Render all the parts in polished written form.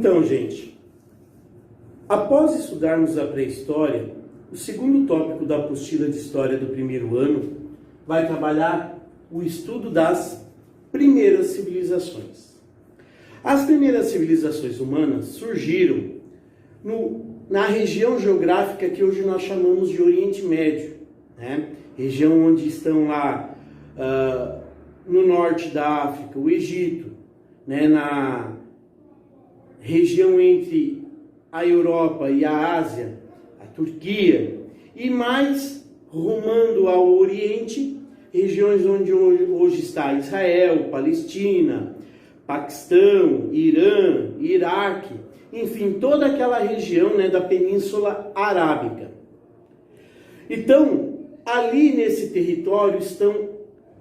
Então, gente, após estudarmos a pré-história, o segundo tópico da apostila de História do primeiro ano vai trabalhar o estudo das primeiras civilizações. As primeiras civilizações humanas surgiram na região geográfica que hoje nós chamamos de Oriente Médio, né? Região onde estão lá no norte da África, o Egito, né? Na região entre a Europa e a Ásia, a Turquia, e mais rumando ao Oriente, regiões onde hoje está Israel, Palestina, Paquistão, Irã, Iraque, enfim, toda aquela região, né, da Península Arábica. Então, ali nesse território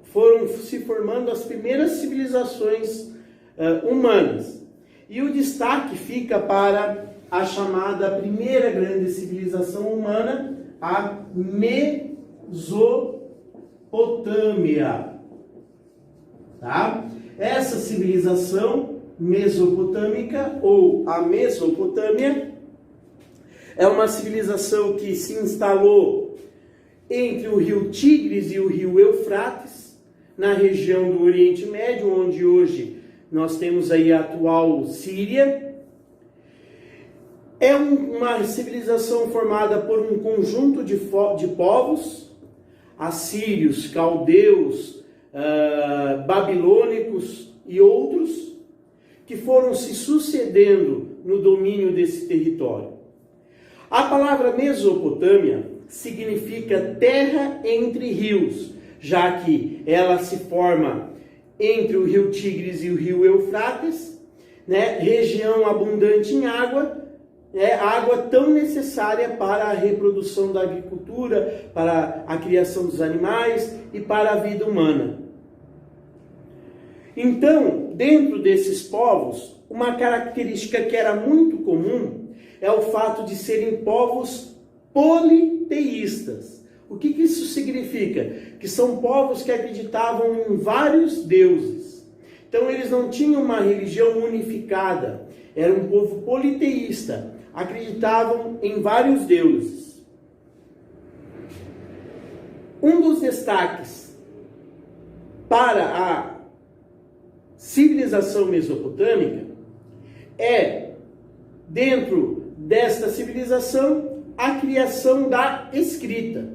foram se formando as primeiras civilizações humanas. E o destaque fica para a chamada primeira grande civilização humana, a Mesopotâmia. Tá? Essa civilização mesopotâmica, ou a Mesopotâmia, é uma civilização que se instalou entre o rio Tigres e o rio Eufrates, na região do Oriente Médio, onde hoje nós temos aí a atual Síria. É uma civilização formada por um conjunto de povos, assírios, caldeus, babilônicos e outros, que foram se sucedendo no domínio desse território. A palavra Mesopotâmia significa terra entre rios, já que ela se forma entre o rio Tigres e o rio Eufrates, né? Região abundante em água, água tão necessária para a reprodução da agricultura, para a criação dos animais e para a vida humana. Então, dentro desses povos, uma característica que era muito comum é o fato de serem povos politeístas. O que isso significa? Que são povos que acreditavam em vários deuses. Então, eles não tinham uma religião unificada. Era um povo politeísta. Acreditavam em vários deuses. Um dos destaques para a civilização mesopotâmica é, dentro desta civilização, a criação da escrita.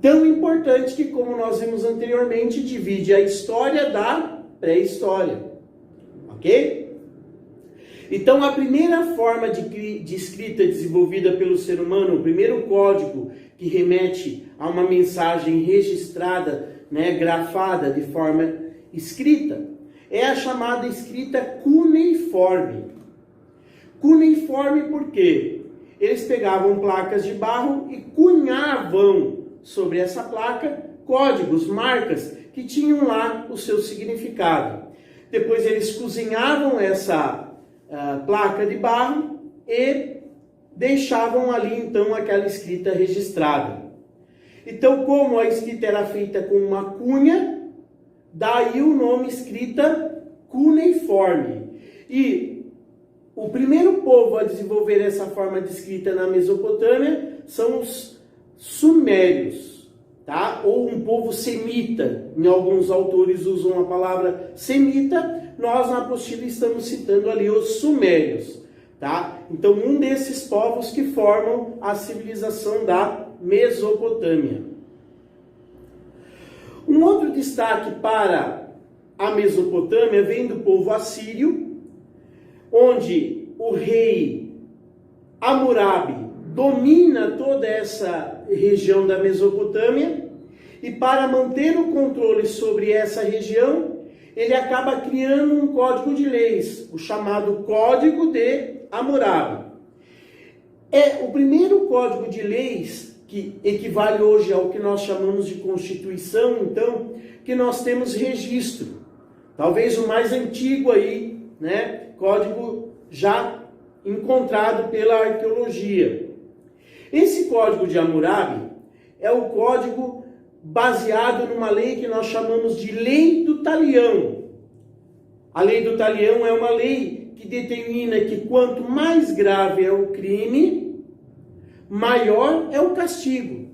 Tão importante que, como nós vimos anteriormente, divide a história da pré-história. Ok? Então, a primeira forma de escrita desenvolvida pelo ser humano, o primeiro código que remete a uma mensagem registrada, né, grafada de forma escrita, é a chamada escrita cuneiforme. Cuneiforme por quê? Eles pegavam placas de barro e cunhavam sobre essa placa códigos, marcas, que tinham lá o seu significado. Depois eles cozinhavam essa placa de barro e deixavam ali então aquela escrita registrada. Então, como a escrita era feita com uma cunha, daí o nome escrita cuneiforme. E o primeiro povo a desenvolver essa forma de escrita na Mesopotâmia são os sumérios, tá? Ou um povo semita. Em alguns autores usam a palavra semita. Nós na apostila estamos citando ali os sumérios, tá? Então, um desses povos que formam a civilização da Mesopotâmia. Um outro destaque para a Mesopotâmia vem do povo assírio, onde o rei Hammurabi domina toda essa região da Mesopotâmia, e para manter o controle sobre essa região, ele acaba criando um código de leis, o chamado Código de Hammurabi. É o primeiro código de leis, que equivale hoje ao que nós chamamos de Constituição, então, que nós temos registro. Talvez o mais antigo aí, né? Código já encontrado pela arqueologia. Esse Código de Hammurabi é o código baseado numa lei que nós chamamos de Lei do Talião. A Lei do Talião é uma lei que determina que quanto mais grave é o crime, maior é o castigo.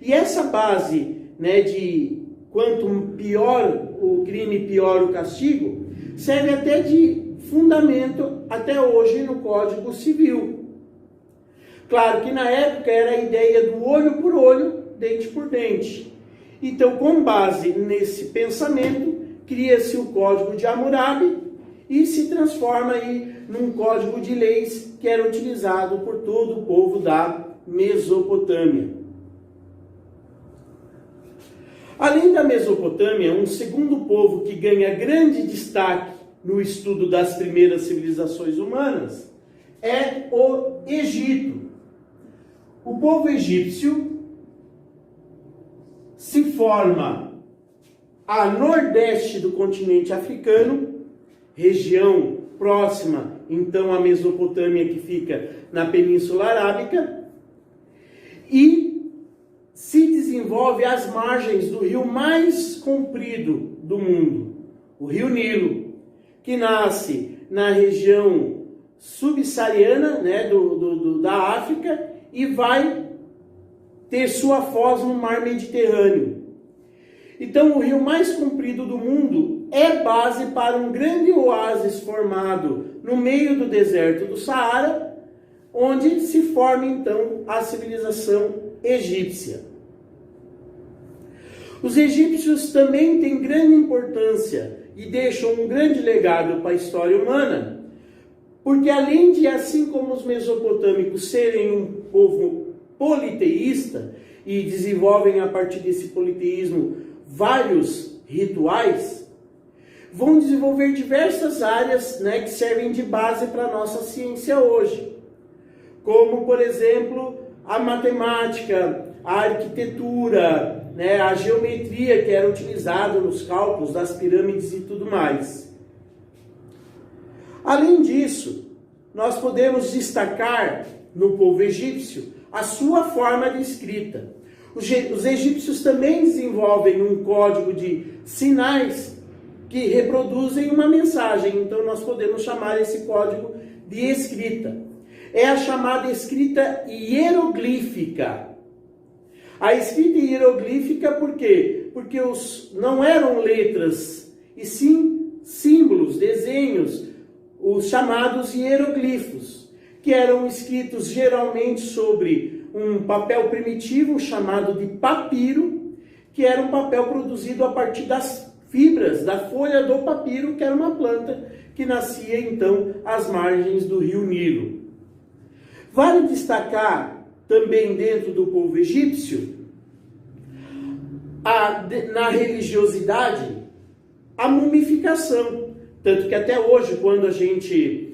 E essa base, né, de quanto pior o crime, pior o castigo, serve até de fundamento até hoje no Código Civil. Claro que na época era a ideia do olho por olho, dente por dente. Então, com base nesse pensamento, cria-se o Código de Hammurabi e se transforma aí num código de leis que era utilizado por todo o povo da Mesopotâmia. Além da Mesopotâmia, um segundo povo que ganha grande destaque no estudo das primeiras civilizações humanas é o Egito. O povo egípcio se forma a nordeste do continente africano, região próxima, então, à Mesopotâmia, que fica na Península Arábica, e se desenvolve às margens do rio mais comprido do mundo, o Rio Nilo, que nasce na região subsaariana, né, da África, e vai ter sua foz no mar Mediterrâneo. Então, o rio mais comprido do mundo é base para um grande oásis formado no meio do deserto do Saara, onde se forma, então, a civilização egípcia. Os egípcios também têm grande importância e deixam um grande legado para a história humana, porque além de, assim como os mesopotâmicos, serem um povo politeísta e desenvolvem a partir desse politeísmo vários rituais, vão desenvolver diversas áreas, né, que servem de base para a nossa ciência hoje, como, por exemplo, a matemática, a arquitetura, né, a geometria que era utilizada nos cálculos das pirâmides e tudo mais. Além disso, nós podemos destacar no povo egípcio a sua forma de escrita. Os egípcios também desenvolvem um código de sinais que reproduzem uma mensagem, então nós podemos chamar esse código de escrita. É a chamada escrita hieroglífica. A escrita hieroglífica por quê? Porque não eram letras, e sim símbolos, desenhos, os chamados hieroglifos, que eram escritos geralmente sobre um papel primitivo chamado de papiro, que era um papel produzido a partir das fibras da folha do papiro, que era uma planta que nascia então às margens do rio Nilo. Vale destacar também dentro do povo egípcio, na religiosidade, a mumificação. Tanto que até hoje, quando a gente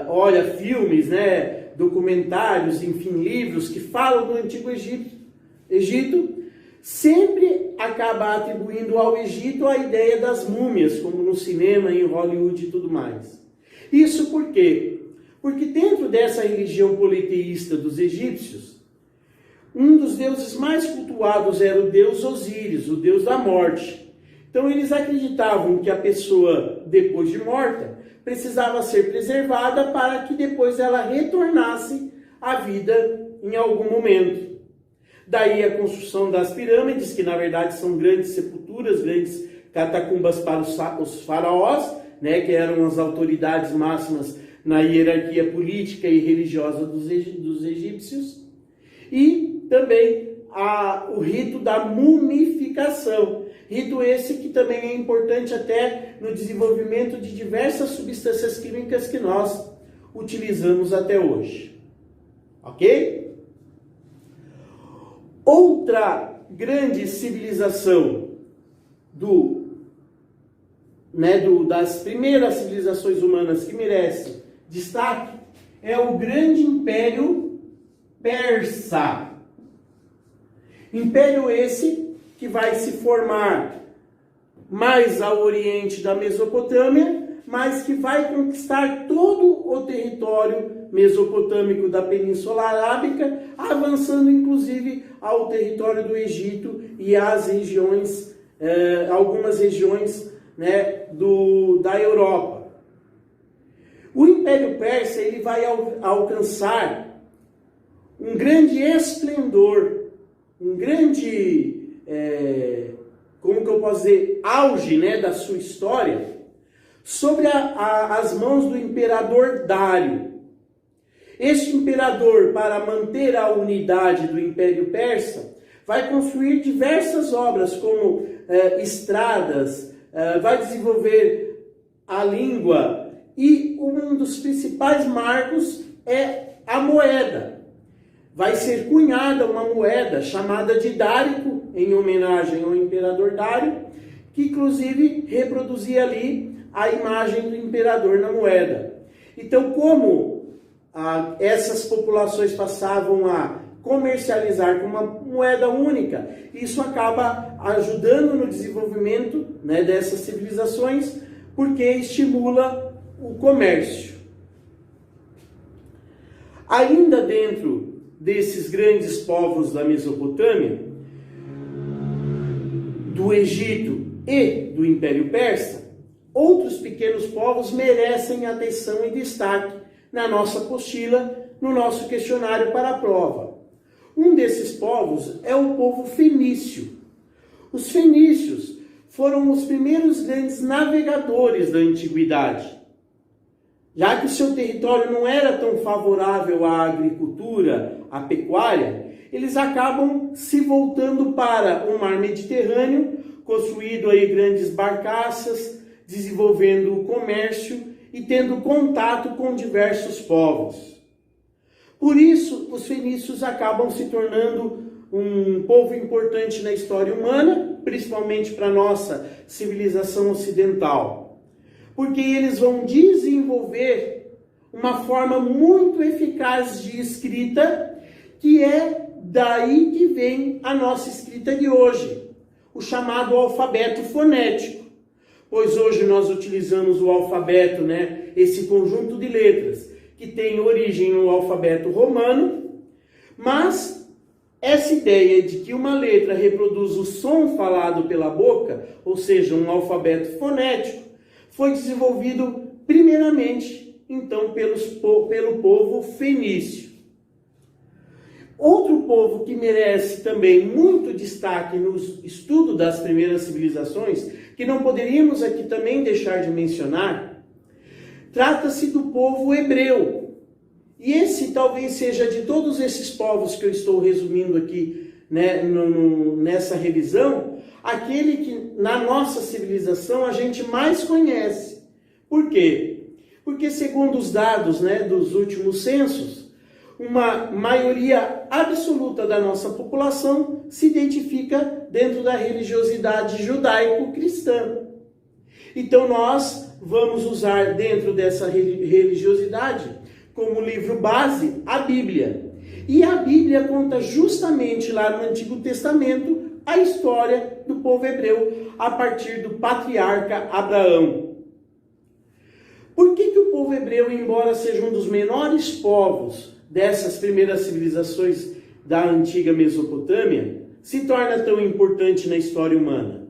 olha filmes, né, documentários, enfim, livros que falam do Antigo Egito, sempre acaba atribuindo ao Egito a ideia das múmias, como no cinema, em Hollywood e tudo mais. Isso por quê? Porque dentro dessa religião politeísta dos egípcios, um dos deuses mais cultuados era o deus Osíris, o deus da morte. Então eles acreditavam que a pessoa, depois de morta, precisava ser preservada para que depois ela retornasse à vida em algum momento. Daí a construção das pirâmides, que na verdade são grandes sepulturas, grandes catacumbas para os faraós, né, que eram as autoridades máximas na hierarquia política e religiosa dos egípcios. E também o rito da mumificação. Rito esse que também é importante até no desenvolvimento de diversas substâncias químicas que nós utilizamos até hoje. Ok? Outra grande civilização das primeiras civilizações humanas que merece destaque é o grande Império Persa. Império esse que vai se formar mais ao oriente da Mesopotâmia, mas que vai conquistar todo o território mesopotâmico da Península Arábica, avançando inclusive ao território do Egito e às regiões, algumas regiões, né, da Europa. O Império Persa ele vai alcançar um grande esplendor, um grande, como que eu posso dizer, auge, né, da sua história, sobre as mãos do imperador Dário. Este imperador, para manter a unidade do Império Persa, vai construir diversas obras, como estradas, vai desenvolver a língua, e um dos principais marcos é a moeda. Vai ser cunhada uma moeda chamada de Dárico, em homenagem ao imperador Dário, que inclusive reproduzia ali a imagem do imperador na moeda. Então, como essas populações passavam a comercializar com uma moeda única, isso acaba ajudando no desenvolvimento, né, dessas civilizações, porque estimula o comércio. Ainda dentro desses grandes povos da Mesopotâmia, do Egito e do Império Persa, outros pequenos povos merecem atenção e destaque na nossa apostila, no nosso questionário para a prova. Um desses povos é o povo fenício. Os fenícios foram os primeiros grandes navegadores da antiguidade. Já que o seu território não era tão favorável à agricultura, à pecuária, eles acabam se voltando para o mar Mediterrâneo, construindo aí grandes barcaças, desenvolvendo o comércio e tendo contato com diversos povos. Por isso, os fenícios acabam se tornando um povo importante na história humana, principalmente para a nossa civilização ocidental. Porque eles vão desenvolver uma forma muito eficaz de escrita, que é daí que vem a nossa escrita de hoje, o chamado alfabeto fonético. Pois hoje nós utilizamos o alfabeto, né, esse conjunto de letras, que tem origem no alfabeto romano, mas essa ideia de que uma letra reproduz o som falado pela boca, ou seja, um alfabeto fonético, foi desenvolvido primeiramente, então, pelo povo fenício. Outro povo que merece também muito destaque no estudo das primeiras civilizações, que não poderíamos aqui também deixar de mencionar, trata-se do povo hebreu. E esse talvez seja, de todos esses povos que eu estou resumindo aqui, né, nessa revisão, aquele que na nossa civilização a gente mais conhece. Por quê? Porque segundo os dados, né, dos últimos censos, uma maioria absoluta da nossa população se identifica dentro da religiosidade judaico-cristã. Então nós vamos usar dentro dessa religiosidade como livro base a Bíblia. E a Bíblia conta justamente lá no Antigo Testamento a história do povo hebreu a partir do patriarca Abraão. Por que o povo hebreu, embora seja um dos menores povos dessas primeiras civilizações da antiga Mesopotâmia, se torna tão importante na história humana?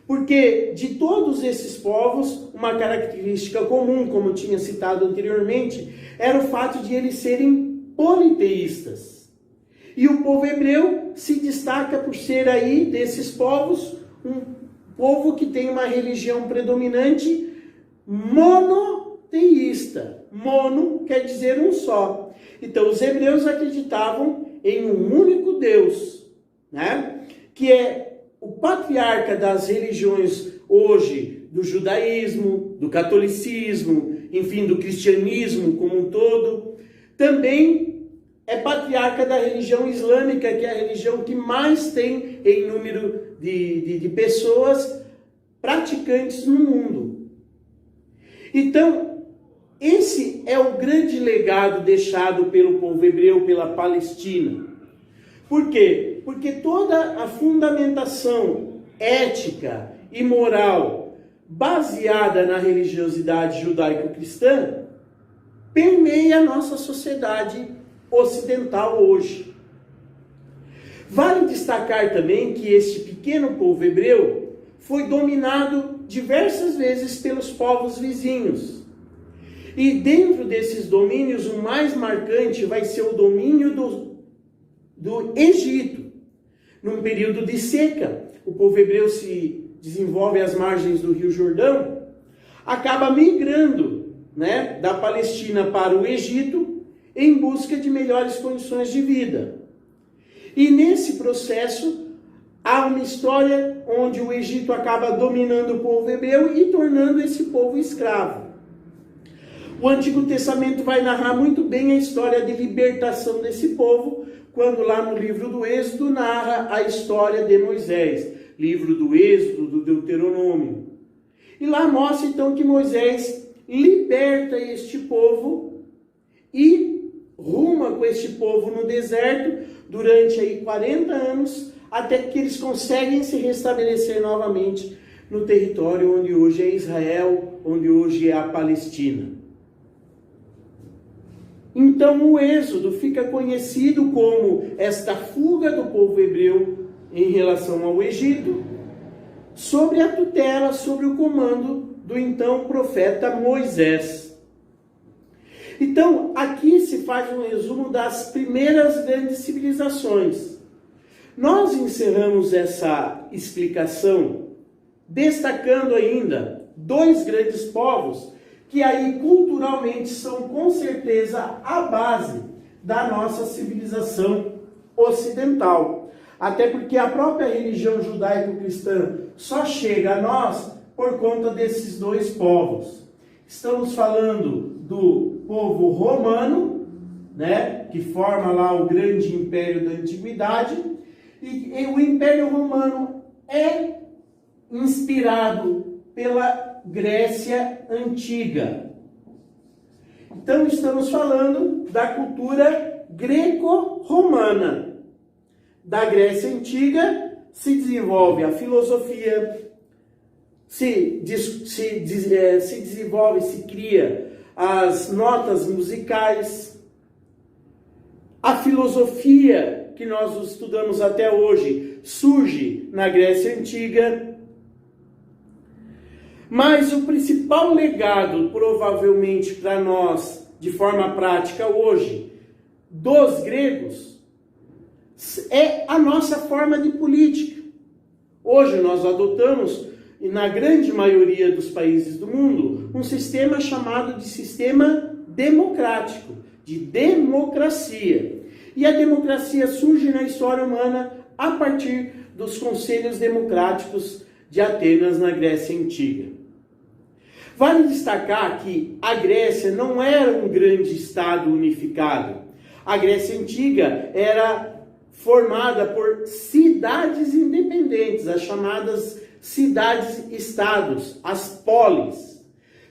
Porque de todos esses povos, uma característica comum, como eu tinha citado anteriormente, era o fato de eles serem politeístas. E o povo hebreu se destaca por ser aí, desses povos, um povo que tem uma religião predominante monoteísta. Mono quer dizer um só. Então os hebreus acreditavam em um único Deus, né? Que é o patriarca das religiões hoje, do judaísmo, do catolicismo, enfim, do cristianismo como um todo. Também é patriarca da religião islâmica, que é a religião que mais tem em número de pessoas praticantes no mundo. Então, esse é o grande legado deixado pelo povo hebreu, pela Palestina. Por quê? Porque toda a fundamentação ética e moral baseada na religiosidade judaico-cristã permeia a nossa sociedade ocidental hoje. Vale destacar também que este pequeno povo hebreu foi dominado diversas vezes pelos povos vizinhos. E dentro desses domínios, o mais marcante vai ser o domínio do Egito. Num período de seca, o povo hebreu se desenvolve às margens do Rio Jordão, acaba migrando, né, da Palestina para o Egito em busca de melhores condições de vida. E nesse processo, há uma história onde o Egito acaba dominando o povo hebreu e tornando esse povo escravo. O Antigo Testamento vai narrar muito bem a história de libertação desse povo, quando lá no livro do Êxodo narra a história de Moisés, livro do Êxodo, do Deuteronômio. E lá mostra então que Moisés liberta este povo e ruma com este povo no deserto durante aí 40 anos, até que eles conseguem se restabelecer novamente no território onde hoje é Israel, onde hoje é a Palestina. Então o Êxodo fica conhecido como esta fuga do povo hebreu em relação ao Egito, sobre a tutela, sobre o comando do então profeta Moisés. Então, aqui se faz um resumo das primeiras grandes civilizações. Nós encerramos essa explicação destacando ainda dois grandes povos que aí culturalmente são com certeza a base da nossa civilização ocidental. Até porque a própria religião judaico-cristã só chega a nós por conta desses dois povos. Estamos falando do povo romano, né, que forma lá o grande império da antiguidade, e o Império Romano é inspirado pela Grécia Antiga. Então estamos falando da cultura greco-romana. Da Grécia Antiga se desenvolve a filosofia, se desenvolve, se cria as notas musicais, a filosofia que nós estudamos até hoje surge na Grécia Antiga. Mas o principal legado, provavelmente para nós, de forma prática hoje, dos gregos, é a nossa forma de política. Hoje nós adotamos, na grande maioria dos países do mundo, um sistema chamado de sistema democrático, de democracia. E a democracia surge na história humana a partir dos conselhos democráticos de Atenas, na Grécia Antiga. Vale destacar que a Grécia não era um grande estado unificado. A Grécia Antiga era formada por cidades independentes, as chamadas cidades-estados, as polis.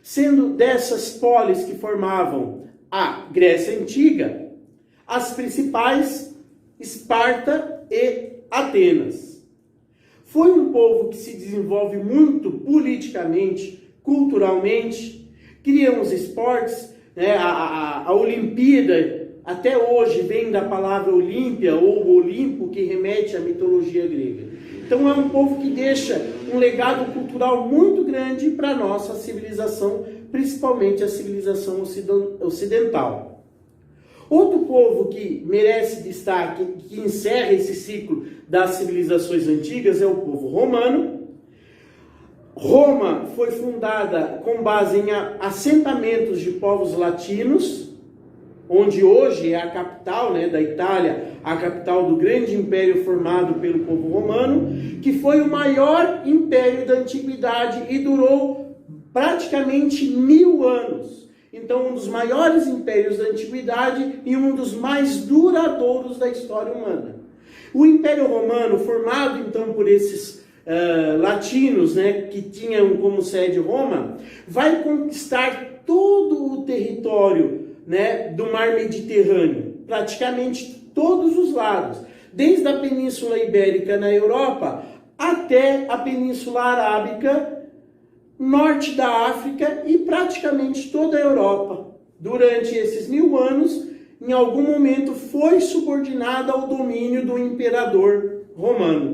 Sendo dessas polis que formavam a Grécia Antiga, as principais, Esparta e Atenas. Foi um povo que se desenvolve muito politicamente, culturalmente, criam os esportes, né? A Olimpíada, até hoje, vem da palavra Olímpia ou Olimpo, que remete à mitologia grega. Então é um povo que deixa um legado cultural muito grande para a nossa civilização, principalmente a civilização ocidental. Outro povo que merece destaque, que encerra esse ciclo das civilizações antigas, é o povo romano. Roma foi fundada com base em assentamentos de povos latinos, onde hoje é a capital, né, da Itália, a capital do grande império formado pelo povo romano, que foi o maior império da antiguidade e durou praticamente 1000 anos. Então, um dos maiores impérios da antiguidade e um dos mais duradouros da história humana. O Império Romano, formado então por esses latinos, né, que tinham como sede Roma, vai conquistar todo o território, né, do mar Mediterrâneo, praticamente todos os lados, desde a Península Ibérica na Europa até a Península Arábica, norte da África e praticamente toda a Europa. Durante esses 1000 anos, em algum momento foi subordinada ao domínio do imperador romano.